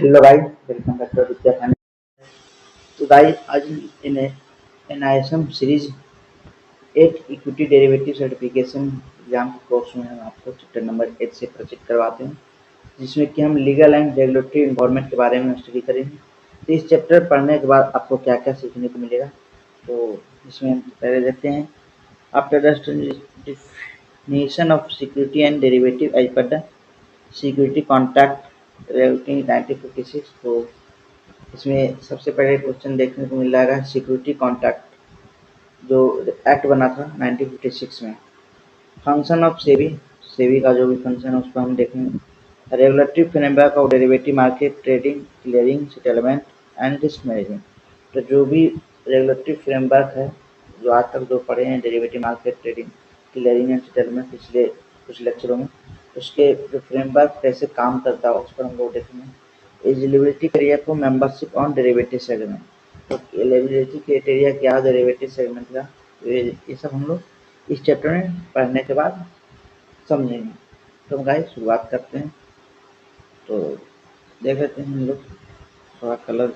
Hello guys, welcome back to Vidya Channel. So guys, आज इन NISM series 8 equity derivative certification exam के course में हम आपको chapter number 8 से परिचित करवाते हैं, जिसमें कि हम लीगल एंड रेगुलेटरी इन्वायरमेंट के बारे में स्टडी करेंगे। तो इस चैप्टर पढ़ने के बाद आपको क्या क्या सीखने को मिलेगा, तो इसमें हम पहले देखते हैं। After the definition of security and derivative as per the security contract regulating 1956, तो इसमें सबसे पहले क्वेश्चन देखने को मिल रहा है सिक्योरिटी कॉन्ट्रैक्ट जो एक्ट बना था 1956 में। फंक्शन ऑफ सेबी का जो भी फंक्शन है उस पर हम देखेंगे। Regulatory framework of derivative market trading clearing settlement and risk management, तो जो भी रेगुलेटरी फ्रेमवर्क है जो आज तक जो पढ़े हैं derivative market trading clearing and settlement पिछले कुछ लेक्चरों में, उसके जो फ्रेमवर्क कैसे काम करता है उस पर हम लोग देखेंगे। Eligibility criteria for membership on derivative segment, तो एलिजिबिलिटी क्राइटेरिया क्या है डेरिवेटिव सेगमेंट का, ये सब हम लोग इस चैप्टर में पढ़ने के बाद समझेंगे। तो हम गाइस शुरुआत करते हैं। तो देख लेते हैं, हम लोग थोड़ा कलर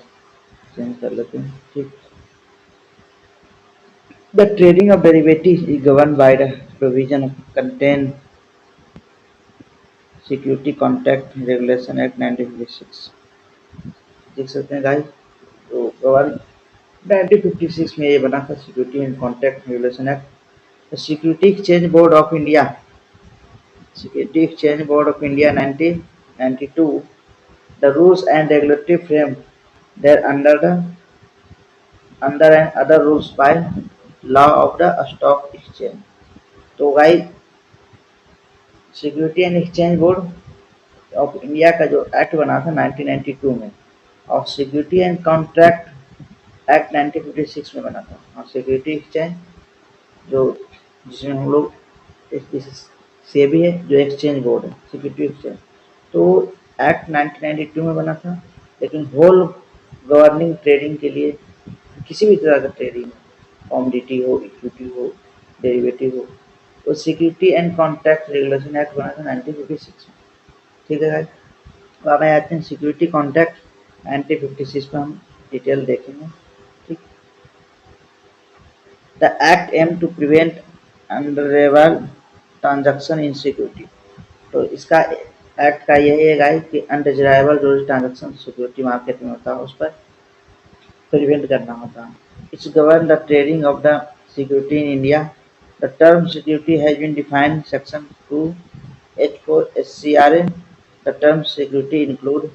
चेंज कर लेते हैं। ठीक, the trading of derivative is govern by the provision contain security contract regulation act 1956। देख सकते हैं गाइस, तो गवर्न 1956 में ये बना था security and contract regulation act. Security exchange board of India, security exchange board of India 1992, the rules and regulatory frame thereunder and other rules bylaws of the stock exchange. तो guys security and exchange board of India का जो act बना था 1992 में, और security and contract act 1956 में बना था। और सिक्योरिटी एक्सचेंज जो जिसमें हम लोग सेबी है जो एक्सचेंज बोर्ड है सिक्योरिटी एक्सचेंज, तो एक्ट 1992 में बना था। लेकिन होल गवर्निंग ट्रेडिंग के लिए किसी भी तरह का ट्रेडिंग, कमोडिटी हो, इक्विटी हो, डेरिवेटिव हो, तो security and contract regulation act बना था 1956 में। ठीक है गाइस, तो अब आते हैं सिक्योरिटी कॉन्ट्रैक्ट 1956 पर हम डिटेल देखेंगे। ठीक, the act aim to prevent undesirable transaction in security, तो इसका एक्ट का यही है गाइस कि अनडिजायरेबल जो ट्रांजैक्शन सिक्योरिटी मार्केट में होता है उस पर प्रिवेंट करना होता है। Its govern the trading of the security in India. The term security has been defined section 2H4 SCRA। The term security include,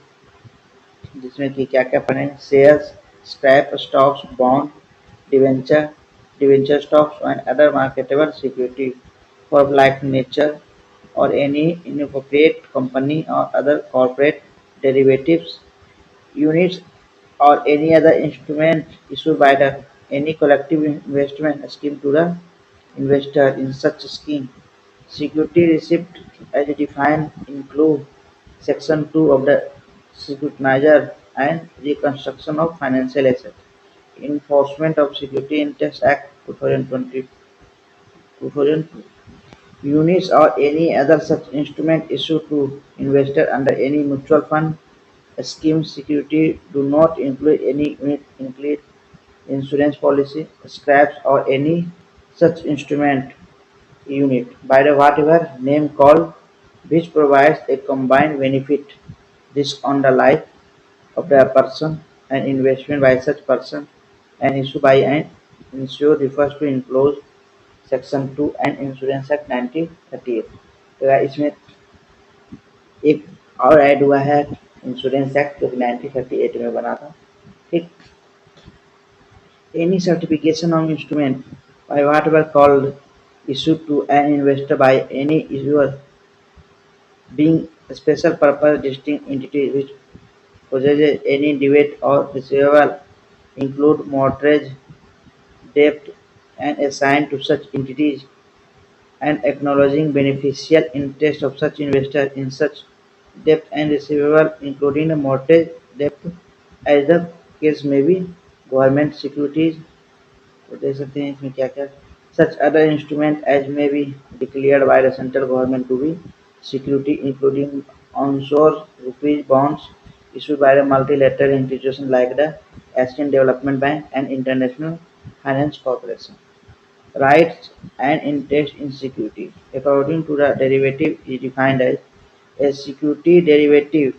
जिसमें कि क्या क्या पढ़ेंगे, shares, scrip stocks, bond, debenture stocks and other marketable security for like nature or any incorporated company or other corporate derivatives units or any other instrument issued by the any collective investment scheme to the investor in such scheme. Security receipt as defined include section 2 of the securitizer and reconstruction of financial assets. Enforcement of Security Interest Act 2002, units or any other such instrument issued to investor under any mutual fund scheme. Security do not include any unit, include insurance policy, scraps or any such instrument unit by the whatever name called, which provides a combined benefit risk on the life of the person and investment by such person and issued by an insurer refers to enclosed section 2 and insurance act 1938। तो इसमें एक और add हुआ है insurance act जो 1938 में बना था। ठीक, any certification of instrument by whatever called issued to an investor by any issuer being a special purpose distinct entity which possesses any debt or receivable include mortgage debt and assigned to such entities and acknowledging beneficial interest of such investor in such debt and receivable including the mortgage debt as the case may be, government securities, तो देख सकते हैं इसमें क्या क्या, such other instrument as may be declared by the central government to be security including onshore rupees bonds issued by a multilateral institution like the Asian Development Bank and International Finance Corporation. Rights and interest in security. According to the derivative is defined as a security derivative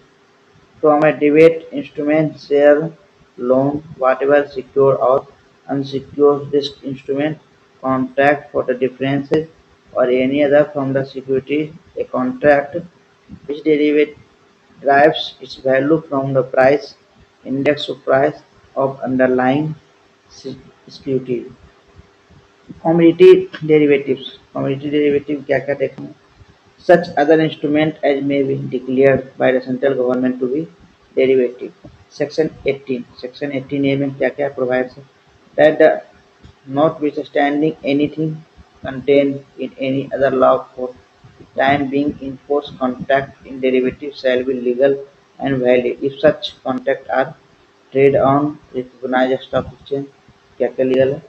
from a debit instrument, share, loan, whatever secure or unsecured risk instrument, contract for the differences or any other from the security, a contract which derives its value from the price index of price of underlying security. Commodity derivative क्या क्या देखना है? Such other instrument as may be declared by the central government to be derivative. Section 18A में क्या क्या provides है? That the notwithstanding anything contained in any other law for time being in force contract in derivative shall be legal and valid if such contract are traded on recognized stock exchange. क्या क्या legal है?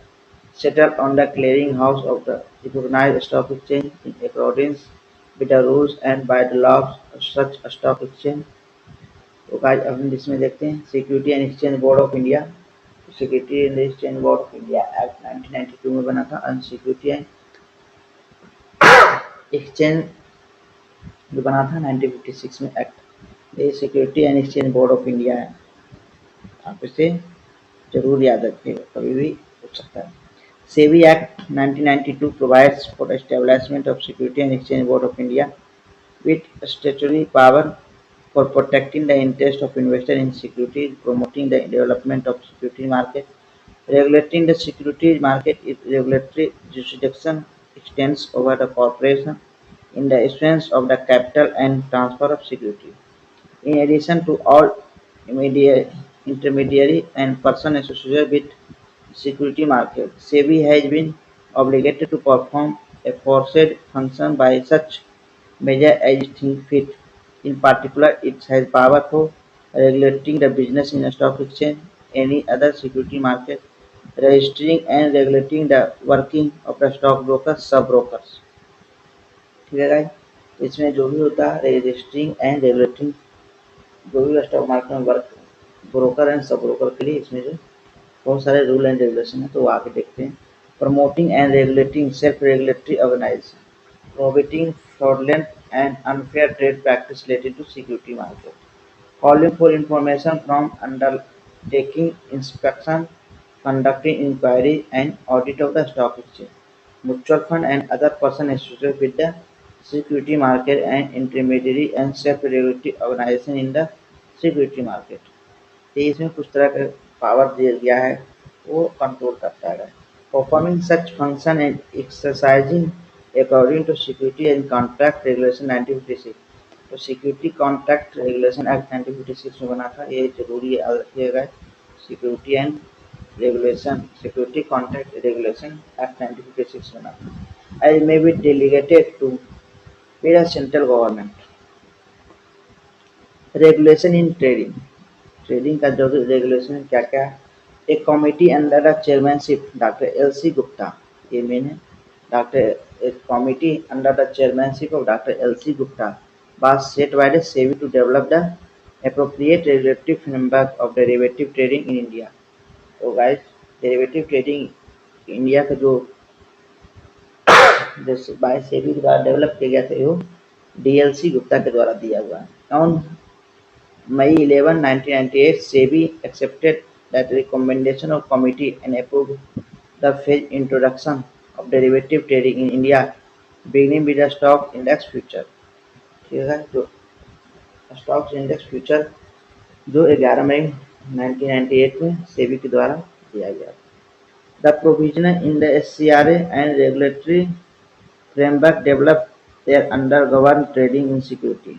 Settled on the clearing house of the recognized stock exchange in accordance with the rules and by the laws of such a stock exchange. तो आज अब हम इसमें देखते हैं security and exchange board of India. Security and exchange board of India act 1992 में बना था। और सिक्योरिटी एंड एक्सचेंज जो बना था 1956 में एक्ट। ये security and exchange board of India है, आप इसे जरूर याद रखिएगा, कभी भी पूछ सकता है। SEBI Act 1992 provides for the establishment of Security and Exchange Board of India with statutory power for protecting the interest of investors in securities, promoting the development of security market, regulating the securities market. Its regulatory jurisdiction extends over the corporation in the issuance of the capital and transfer of security. In addition to all intermediary and person associated with security market, SEBI has been obligated to perform aforesaid function by such measure as it thinks fit. In particular, it has power for regulating the business in a stock exchange, any other security market, registering and regulating the working of the stock brokers, sub-brokers. ठीक है guys, इसमें जो भी होता है registering and regulating, जो भी stock market में work broker and sub broker के लिए इसमें जो बहुत सारे रूल एंड रेगुलेशन है, तो वो आगे देखते हैं। Promoting and regulating self regulatory organisation, prohibiting fraudulent and unfair trade practice related to security market, calling for information from undertaking inspection, conducting inquiry and audit of the stock exchange, mutual fund and other persons associated with the security market and intermediary and self-regulatory organization in the security market। ये इसमें कुछ तरह का power दिया गया है, वो control करता है। Performing such function and exercising according to security and contract regulation 1956। तो सिक्योरिटी कॉन्ट्रैक्ट रेगुलेशन एक्ट 1956 में बना था, ये जरूरी याद रखिएगा। Security and regulation, security contract regulation act 1956 में बना था। As may be delegated to the central government। Regulation in trading, trading का जो रेगुलेशन क्या क्या है। एक committee under the chairmanship doctor L C. Gupta, ये मेन है। डॉक्टर एक committee under the chairmanship of doctor L C. Gupta was set by the SEBI to develop the appropriate regulatory framework of derivative trading in India। तो guys derivative trading India का जो by SEBI के द्वारा develop किया गया था, वो डीएलसी गुप्ता के द्वारा दिया हुआ है। On May 11, 1998, SEBI accepted that recommendation of committee and approved the phased introduction of derivative trading in India, beginning with the stock index future। ठीक है, जो स्टॉक इंडेक्स फ्यूचर जो 11 मई 1998 में सेबी के द्वारा दिया गया। The provision in the SCRA and regulatory framework developed thereunder govern trading in security।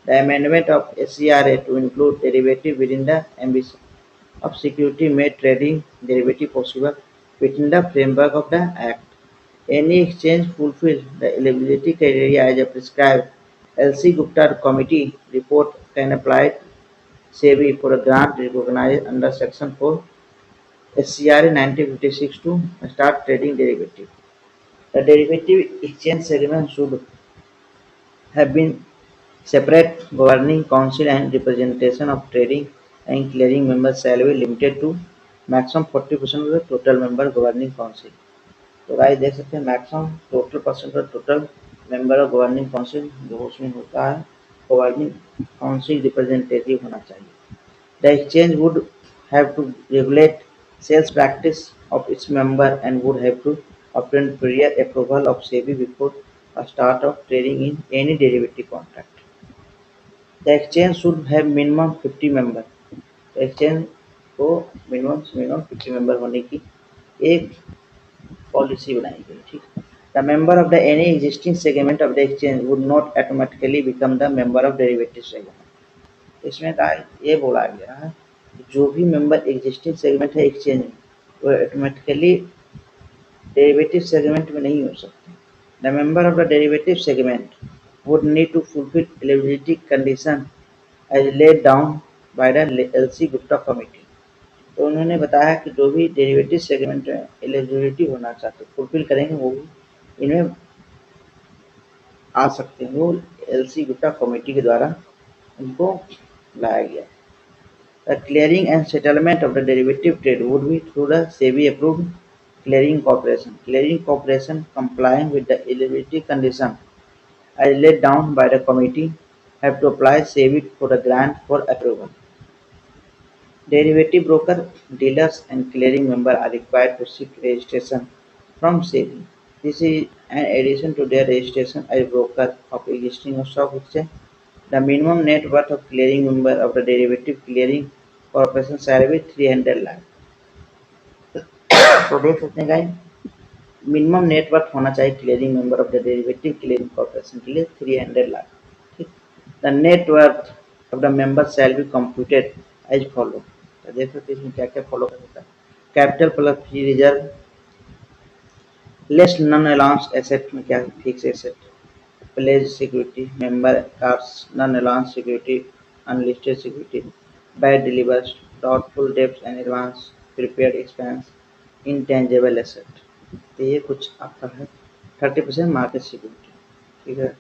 The amendment of SCRA to include derivative within the ambition of security made trading derivative possible within the framework of the Act। Any exchange fulfill the eligibility criteria as prescribed, L.C. Gupta Committee report can apply SEBI for a grant recognized under Section 4 SCRA 1956 to start trading derivative। The derivative exchange settlement should have been Separate governing council and representation of trading and clearing members shall be limited to maximum 40% of the total member governing council। तो guys देख सकते हैं maximum total percent और total member of governing council जो उसमें होता है governing council representative होना चाहिए। The exchange would have to regulate sales practice of its member and would have to obtain prior approval of SEBI before a start of trading in any derivative contract। The exchange should have minimum 50 member। तो exchange को minimum 50 member होने की एक policy बनाई गई। ठीक। The member of the any existing segment of the exchange would not automatically become the member of derivative segment। इसमें ये बोला गया है कि जो भी मेंबर एग्जिस्टिंग सेगमेंट है एक्सचेंज में वो ऑटोमेटिकली डेरिवेटिव सेगमेंट में नहीं हो सकते। The member of the derivative segment would need to fulfill eligibility condition as laid down by the LC Gupta committee। तो उन्होंने बताया कि जो भी डेरिवेटिव सेगमेंट में एलिजिबिलिटी होना चाहते फुलफिल करेंगे वो भी इनमें आ सकते हैं। वो एलसी गुप्ता कमेटी के द्वारा उनको लाया गया। The clearing and settlement of the derivative trade would be through the SEBI approved clearing corporation. Clearing corporation complying with the eligibility condition as laid down by the committee have to apply SEBI for the grant for approval। Derivative broker, dealers and clearing member are required to seek registration from SEBI। This is an addition to their registration as broker of existing stock exchange। The minimum net worth of clearing member of the derivative clearing corporation shall be 300 lakh। तो देख सकते हैं guys minimum net worth होना चाहिए clearing member of the derivative clearing corporation के लिए 300 लाख। ठीक। The net worth of the member shall be computed as follow. तो देख सकते हैं इसमें क्या क्या फॉलो करता है। Capital plus free reserve less non allowance asset में क्या fix asset pledge security member cards non allowance security unlisted security bad deliveries doubtful debts and advance prepaid expense intangible asset. तो ये कुछ आपका है 30% मार्केट सिक्योरिटी। ठीक है।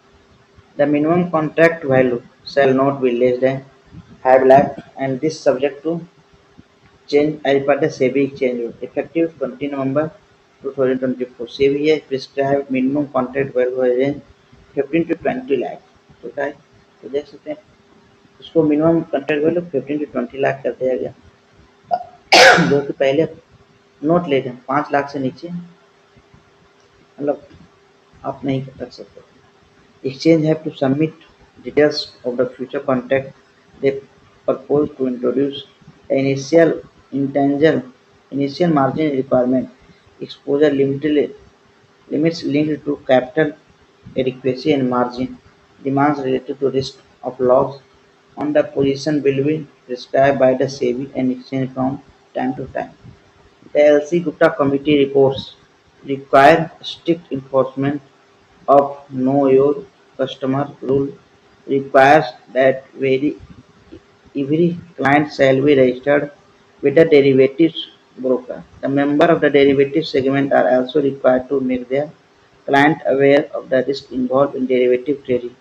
The minimum contract value shall not be less than 5 lakh and this subject to change as per the SEBI exchange effective 20 November 2024। SEBI है prescribe minimum contract value range 15 to 20 lakh. तो क्या है तो देख सकते हैं उसको minimum contract value 15 to 20 lakh कर दिया गया जो कि पहले नोट लेते हैं 5 लाख से नीचे मतलब आप नहीं कर सकते। Exchange have to submit details of the future contract they propose to introduce initial intangible initial margin requirement exposure limits linked to capital adequacy and margin demands related to risk of loss on the position will be prescribed by the SEBI and exchange from time to time। The LC Gupta committee reports require strict enforcement of Know Your Customer rule requires that every client shall be registered with a derivatives broker। The members of the derivative segment are also required to make their client aware of the risk involved in derivative trading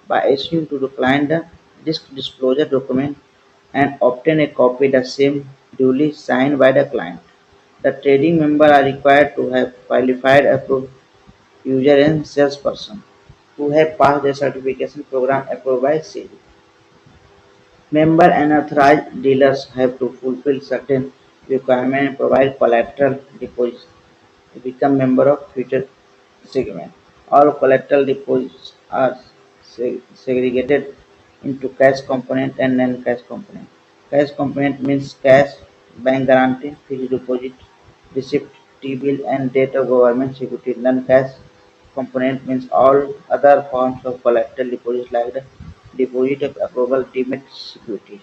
by issuing to the client the risk disclosure document and obtain a copy the same duly signed by the client। The trading members are required to have qualified approved user and salesperson who have passed the certification program approved by SEBI। Member and authorized dealers have to fulfill certain requirements and provide collateral deposits to become member of future segment। All collateral deposits are segregated into cash component and non-cash component। Cash component means cash, bank guarantee, fixed deposit, receipt, T-bill and date of government security। Non-cash component means all other forms of collateral deposits like the deposit of approval deemed securities।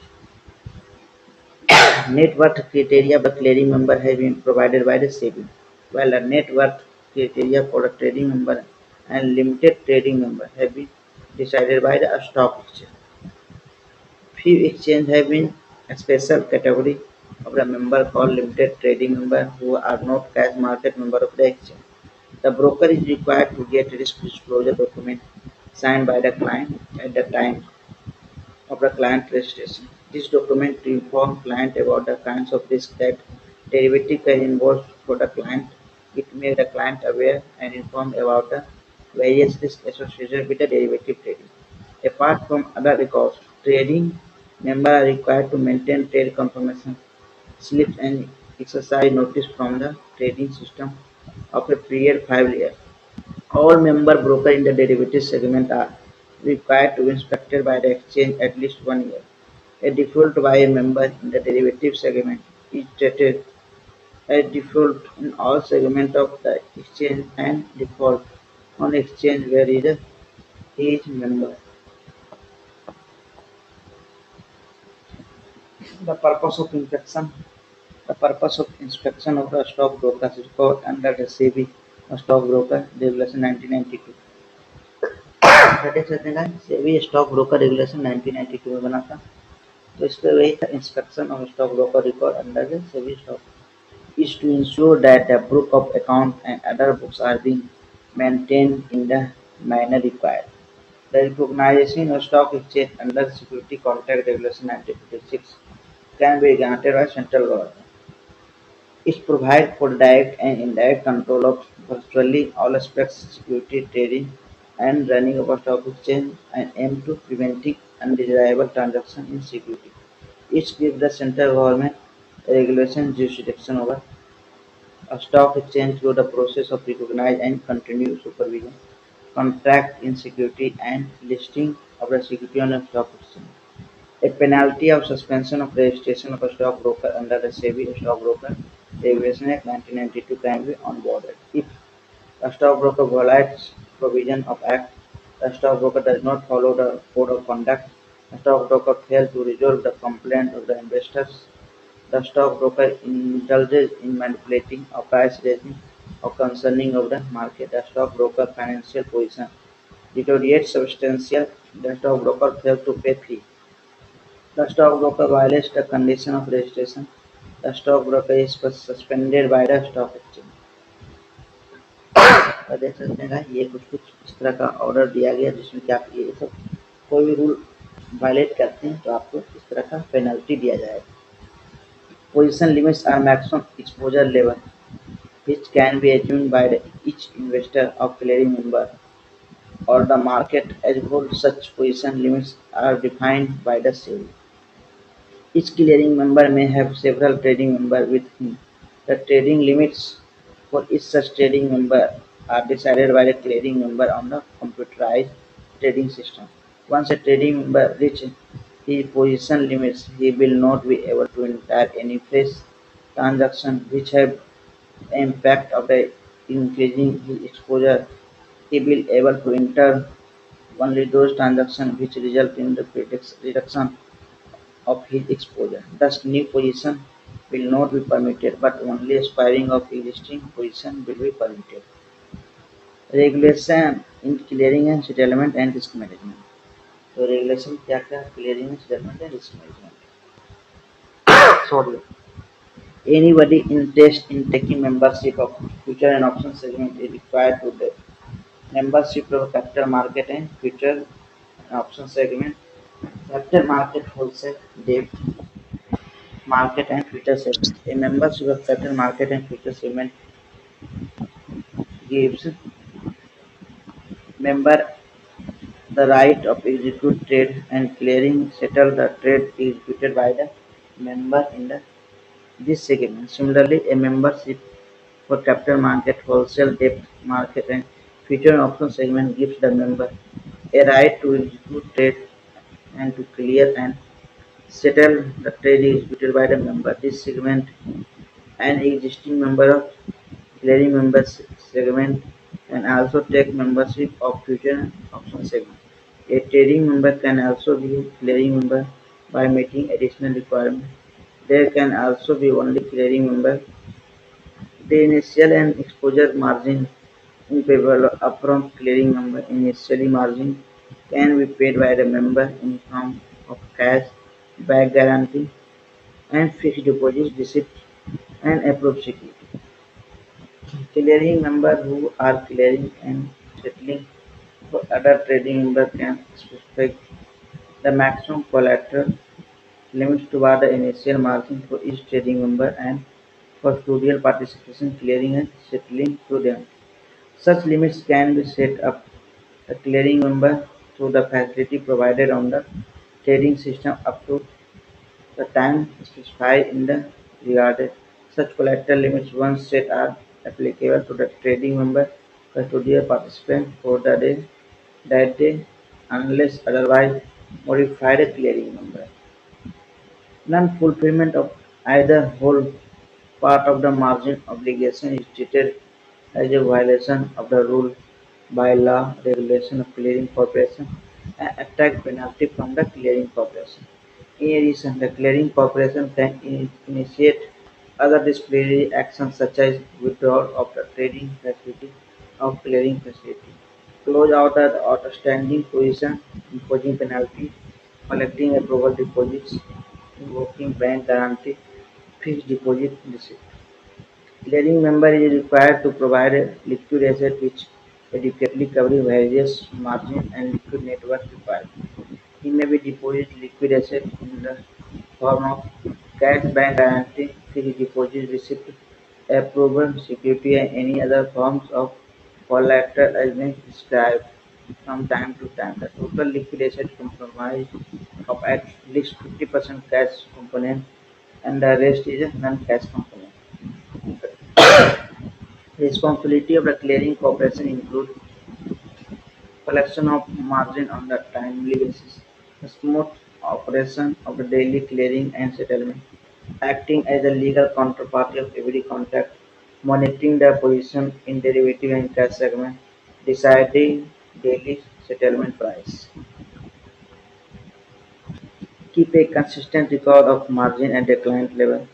Net worth criteria for clearing member have been provided by the SEBI, while the net worth criteria for the trading member and limited trading member have been decided by the stock exchange। Few exchanges have been a special category of the member called limited trading member who are not cash market member of the exchange। The broker is required to get risk disclosure document signed by the client at the time of the client registration. This document informs client about the kinds of risk that derivative can involve for the client. It makes the client aware and informed about the various risks associated with the derivative trading. Apart from other records, trading members are required to maintain trade confirmation slips and exercise notice from the trading system of a period 5 years. All member brokers in the derivatives segment are required to be inspected by the exchange at least 1 year. A default by a member in the derivatives segment is treated as default in all segments of the exchange and default on exchange where he is member. The purpose of inspection. The purpose of inspection of the stockbrokers record under the SEBI Stockbroker Regulation 1992. देख सकते हैं SEBI stock broker regulation 1992 में बना था, तो इस पर वही था inspection of stock broker record under the SEBI stock is to ensure that the book of account and other books are being maintained in the manner required. The recognition of stock exchange under Security Contract Regulation 1956 can be granted by central government. It provides for direct and indirect control of virtually all aspects of security trading and running of a stock exchange and aim to preventing undesirable transactions in security. It gives the central government regulation jurisdiction over a stock exchange through the process of recognize and continue supervision, contract in security and listing of the security on a stock exchange. A penalty of suspension of registration of a stockbroker under the SEBI Stockbroker Regulation Act 1992 can be onboarded. If a stockbroker violates provision of Act, the stockbroker does not follow the code of conduct, the stockbroker fails to resolve the complaint of the investors, the stockbroker indulges in manipulating or price raising or concerning of the market, the stockbroker financial position deteriorates substantially, the stockbroker fails to pay fee. The stockbroker violates the condition of registration. The stockbroker is suspended by the stock exchange. तो देख सकते हैं ये कुछ कुछ इस तरह का ऑर्डर दिया गया जिसमें कि आप ये सब कोई भी रूल वायलेट करते हैं तो आपको इस तरह का पेनल्टी दिया जाएगा. Position limits are maximum exposure level which can be assumed by each investor or clearing member or the market as a whole. Such position limits are defined by the SEBI. Each clearing member may have several trading members with him. The trading limits for each such trading member are decided by the clearing member on the computerized trading system. Once a trading member reaches his position limits, he will not be able to enter any fresh transaction which have the impact of the increasing his exposure. He will able to enter only those transactions which result in the reduction of his exposure. Thus, new position will not be permitted, but only expiring of existing position will be permitted. Regulation in clearing and settlement and risk management. तो regulation क्या क्या clearing and settlement and risk management. Sorry. Anybody interested in taking membership of future and option segment is required to take membership of capital market and future and option segment, capital market, wholesale, debt market and future segment. A membership of capital market and future segment gives member the right of execute trade and clearing settle the trade executed by the member in this segment. Similarly, a membership for capital market, wholesale, debt market and future and option segment gives the member a right to execute trade and to clear and settle the trade executed by the member. This segment an existing member of clearing members segment can also take membership of future option segment. A trading member can also be a clearing member by meeting additional requirements. There can also be only clearing member. The initial and exposure margin in favor of upfront clearing member initially margin can be paid by the member in form of cash, back guarantee, and fixed deposit receipt and approved security. Clearing members who are clearing and settling for other trading members can specify The maximum collateral limits toward the initial margin for each trading member and for custodial participation clearing and settling through them. Such limits can be set up a clearing member through the facility provided on the trading system up to the time specified in the regarded. Such collateral limits once set are applicable to the trading member custodial participant for the day that day unless otherwise modified a clearing member. Non-fulfillment of either whole part of the margin obligation is treated as a violation of the rule by law regulation of clearing corporation and attract penalty from the clearing corporation. In addition, the clearing corporation can initiate other disciplinary actions such as withdrawal of the trading facility or clearing facility, close out the outstanding position, imposing penalty, collecting approval deposits, invoking bank guarantee, fixed deposit receipt. Clearing member is required to provide a liquid asset which adequately covers various margin and liquid net worth required. He may be deposit liquid asset in the form of cash, bank guarantee, fixed deposit receipt, approval security and any other forms of collateral as may prescribed from time to time. The total liquid asset comprised of at least 50% cash component and the rest is a non-cash component. Responsibility of the clearing corporation include collection of margin on the timely basis, the smooth operation of the daily clearing and settlement, acting as a legal counterparty of every contract, monitoring the position in derivative and cash segment, deciding daily settlement price. Keep a consistent record of margin at the client level,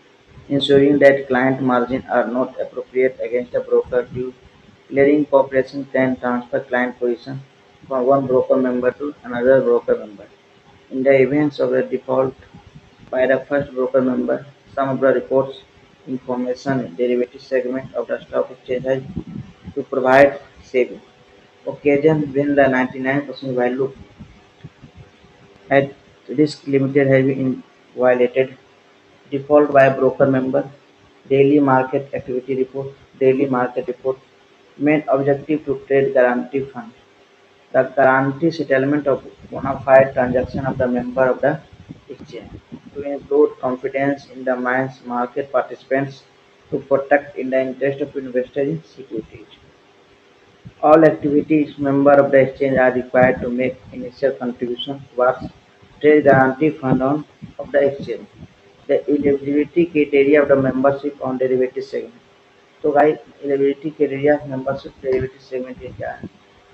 ensuring that client margins are not appropriate against a broker due. Clearing corporation can transfer client position from one broker member to another broker member. In the event of a default by the first broker member, some of the reports information derivative segment of the stock exchange has to provide saving. Occasion when the 99% value at risk limited has been violated. Default by broker member, daily market activity report, daily market report, main objective to trade guarantee fund. The guarantee settlement of bona fide transaction of the member of the exchange to include confidence in the minds market participants to protect in the interest of investors in securities. All activities member of the exchange are required to make initial contribution towards trade guarantee fund of the exchange. The eligibility criteria of the membership on derivative segment. तो guys eligibility criteria membership derivative segment ये क्या है?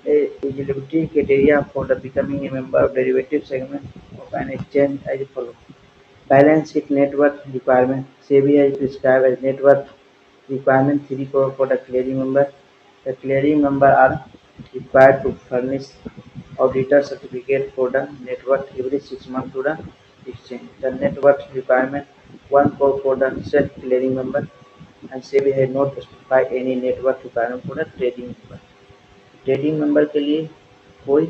Eligibility criteria for the becoming a member of derivative segment of an exchange as follows. Balance sheet net worth requirement. SEBI has prescribed as net worth requirement 3 crore for the clearing member. The clearing member are required to furnish auditor certificate for the net worth every 6 months to the exchange. The net worth requirement 1 crore for the self-clearing member and SEBI has not specified any net worth requirement for the trading member. Trading member के लिए कोई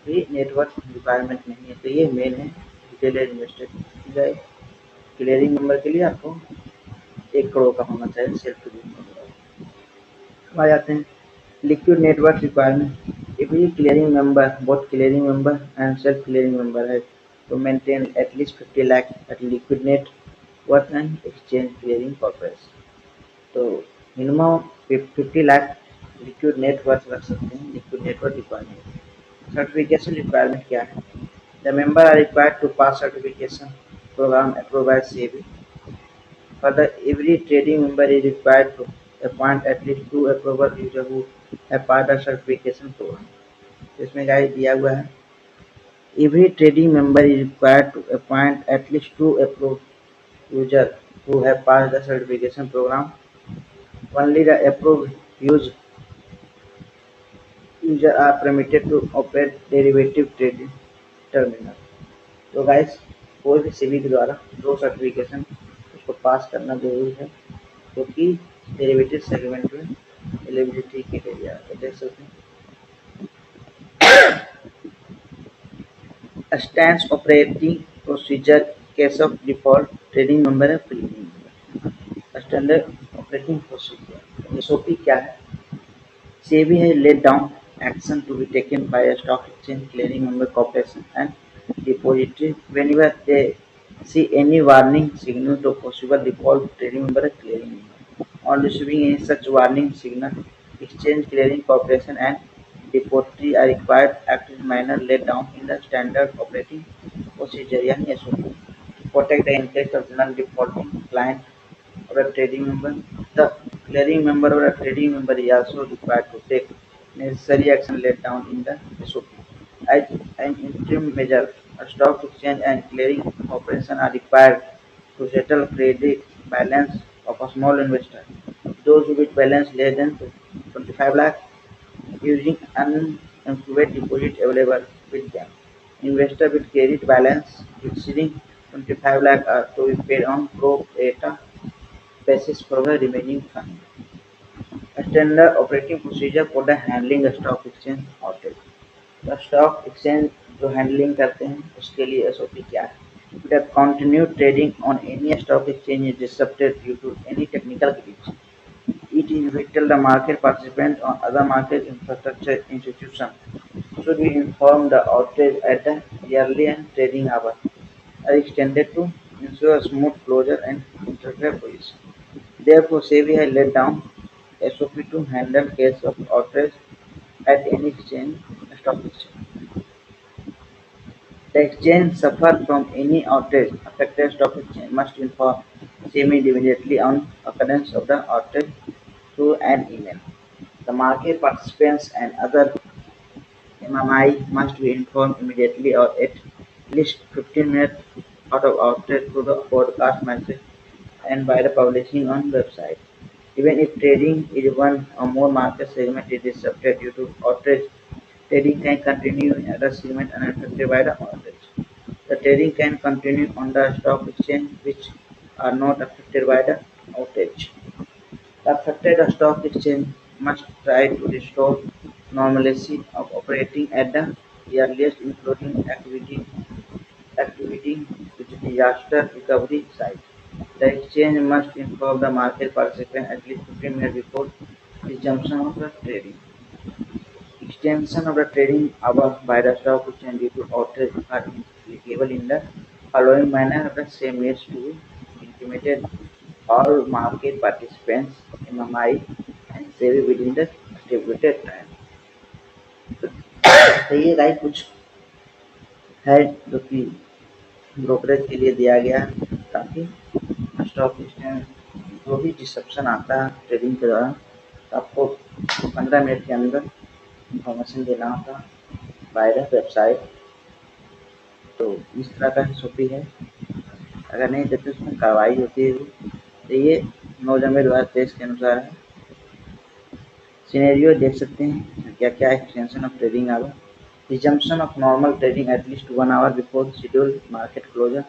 भी network requirement नहीं है, तो ये main है retail investor ठीक है। क्लियरिंग मेंबर के लिए आपको 1 करोड़ का होना चाहिए सेल्फ क्लियरिंग। आ जाते हैं लिक्विड नेटवर्क रिक्वायरमेंट। इफ ये clearing member both clearing member and self clearing member है तो maintain at least 50 lakh at liquid net worth and exchange clearing corporation. तो minimum 50 lakh liquid net worth रख सकते हैं। Liquid network requirement. Certification requirement क्या है? The member are required to pass certification program approved by SEBI. Further, every trading member is required to appoint at least 2 approval users who have passed the certification program. इसमें guide दिया हुआ है every trading member is required to appoint at least 2 approved users who have passed the certification program. Only the approved users are permitted to operate derivative trading terminal. तो guys कोई भी सेबी के द्वारा 2 certification उसको पास करना जरूरी है क्योंकि डेरिवेटिव सेगमेंट में एलिजिबिलिटी क्राइटेरिया देख सकते हैं। Standard operating procedure case of default trading member है clearing member. Standard operating procedure SOP क्या है? SEBI has laid down action to be taken by a stock exchange, clearing member corporation and depository whenever they see any warning signal to possible default trading member or clearing member. On receiving any such warning signal, exchange, clearing corporation and depository are required to act in manner laid down in the standard operating procedure यानी SOP to protect the interest of non-defaulting client or a trading member. The clearing member or a trading member is also required to take necessary action laid down in the SOP. As an interim measure, a stock exchange and clearing corporation are required to settle credit balance of a small investor, those with balance less than 25 lakh, using unencumbered deposit available with them. Investor with credit balance exceeding 25 lakh are to be paid on pro rata basis for the remaining fund. Standard operating procedure for the handling stock exchange outage. The stock exchange जो handling करते हैं उसके लिए SOP क्या है? The continued trading on any stock exchange is disrupted due to any technical glitch. It is vital the market participants or other market infrastructure institutions should be informed the outage at the earliest trading hour are extended to ensure smooth closure and intraday position. Therefore, SEBI has laid down SOP to handle case of outage at any exchange, stock exchange. The exchange suffered from any outage. Affected stock exchange must inform SEBI immediately on occurrence of the outage through an email. The market participants and other MMI must be informed immediately or at least 15 minutes out of outage through the broadcast message and by the publishing on website. Even if trading is one or more market segment is disrupted due to outage, trading can continue in other segments unaffected by the outage. The trading can continue on the stock exchange which are not affected by the outage. The affected stock exchange must try to restore normalcy of operating at the earliest, including activity with disaster recovery site. The exchange must inform the market participant at least 15 minutes before resumption of the trading. Extension of the trading hour by the stock exchange due to outage are applicable in the following manner. The same needs to be intimated all market participants, MMI, and SEBI within the stipulated time. तो ये right कुछ है जो कि brokerage के लिए दिया गया है ताकि स्टॉक एक्सचेंज जो भी डिसप्शन आता है ट्रेडिंग के दौरान तो आपको 15 मिनट के अंदर इंफॉर्मेशन देना होता बाय द वेबसाइट। तो इस तरह का SOP है, अगर नहीं देते उसमें कार्रवाई होती है। तो ये 9 जनवरी 2023 के अनुसार है। सिनेरियो देख सकते हैं क्या क्या extension of trading hour, resumption of normal trading at least 1 hour before scheduled market closure,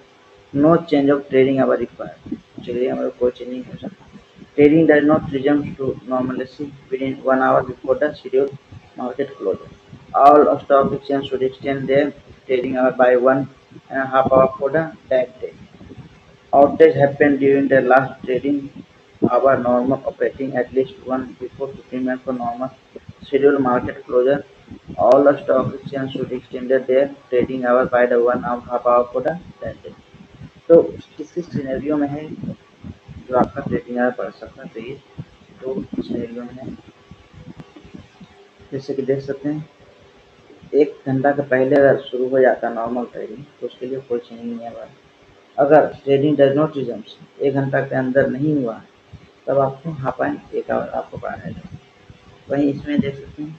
no change of trading hour required, trading hour कोई चेंज नहीं हो सकता। Trading does not resume to normalcy within 1 hour before the scheduled market closure. All stock exchanges should extend their trading hour by 1.5 hours for the that day. Outage happened during the last trading hour normal operating at least 1 before 15 minutes for normal scheduled market closure. All the stock exchanges should extend their trading hour by the 1.5 hour for the that day. तो किस किस scenario में है जो आपका trading our बढ़ सकता है? तो ये दो सिनेरियो में है, जैसे कि देख सकते हैं 1 घंटा के पहले अगर शुरू हो जाता नॉर्मल ट्रेडिंग तो उसके लिए कोई चेंज नहीं है। अगर ट्रेडिंग डज नॉट रिज्यूम 1 घंटा के अंदर नहीं हुआ तब आपको हाफ एन 1 आवर आपको बढ़ाया जाए। वहीं इसमें देख सकते हैं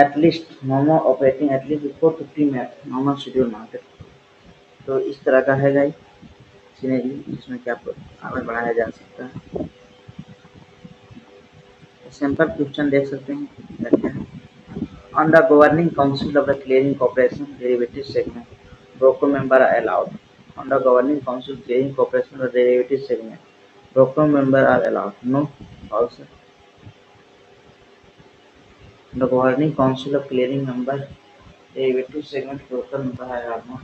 at least normal operating at least before 15 minute normal schedule market. तो इस तरह का है गाइस सिनेरियो जिसमें कि आपको आवर बढ़ाया जा सकता है। सिंपल क्वेश्चन देख सकते हैं क्या क्या है। On the governing council of the clearing corporation derivative segment broker member are allowed. On the governing council clearing corporation or derivative segment, broker member are allowed. No, also. The governing council of clearing member derivative segment broker में पढ़ाया आपने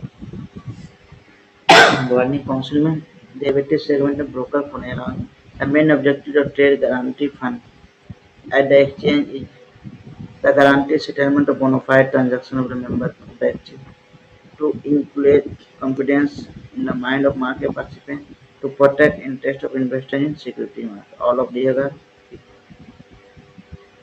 governing council में derivative segment में broker पुनेरा the main objective of trade guarantee fund at the exchange is the guarantee settlement of bona fide transaction of the member of the exchange to inculcate confidence in the mind of market participants to protect interest of investors in security market. All of the other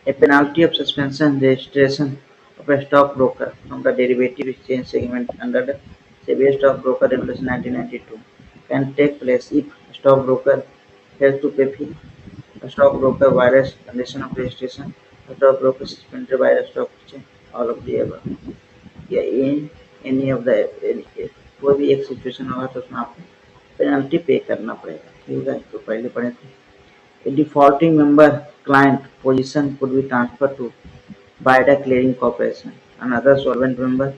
a penalty of suspension registration of a stockbroker from the derivative exchange segment under the SEBI Stockbroker Regulation 1992 can take place if a stockbroker fails to pay fee, a stockbroker violates condition of registration, a stockbroker suspended by the stock exchange, all of the above. या in any of the कोई भी एक situation होगा तो उसमें आपको penalty पे करना पड़ेगा। ठीक है, तो पहले पढ़े थे a defaulting member client position could be transferred to by the clearing corporation, another solvent member,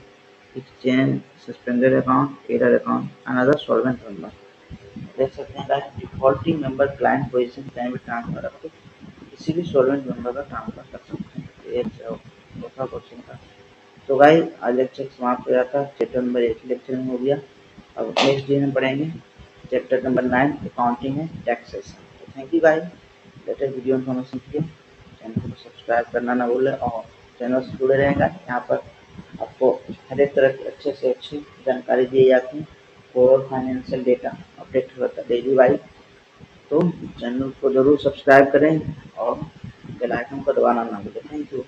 exchange, suspended account, error account, another solvent member. देख सकते हैं डिफॉल्टिंग मेंबर क्लाइंट पोजीशन कहीं भी ट्रांसफर आपको किसी भी सॉल्वेंट मेंबर का transfer कर सकते हैं। ये चौथा क्वेश्चन था। तो गाइस आज लेक्चर समाप्त हो जाता है। चैप्टर नंबर 8 लेक्चर में हो गया। अब नेक्स्ट डे हम पढ़ेंगे chapter number 9 accounting and taxation. तो thank you guys, latest video information के लिए चैनल को सब्सक्राइब करना ना भूलें और चैनल से जुड़े रहेगा। यहाँ पर आपको हर एक तरह की अच्छे से अच्छी जानकारी दी जाती है और फाइनेंशियल डेटा अपडेट होता है डेली वाइज। तो चैनल को जरूर सब्सक्राइब करें और बेल आइकन को दबाना ना भूलें। Thank you.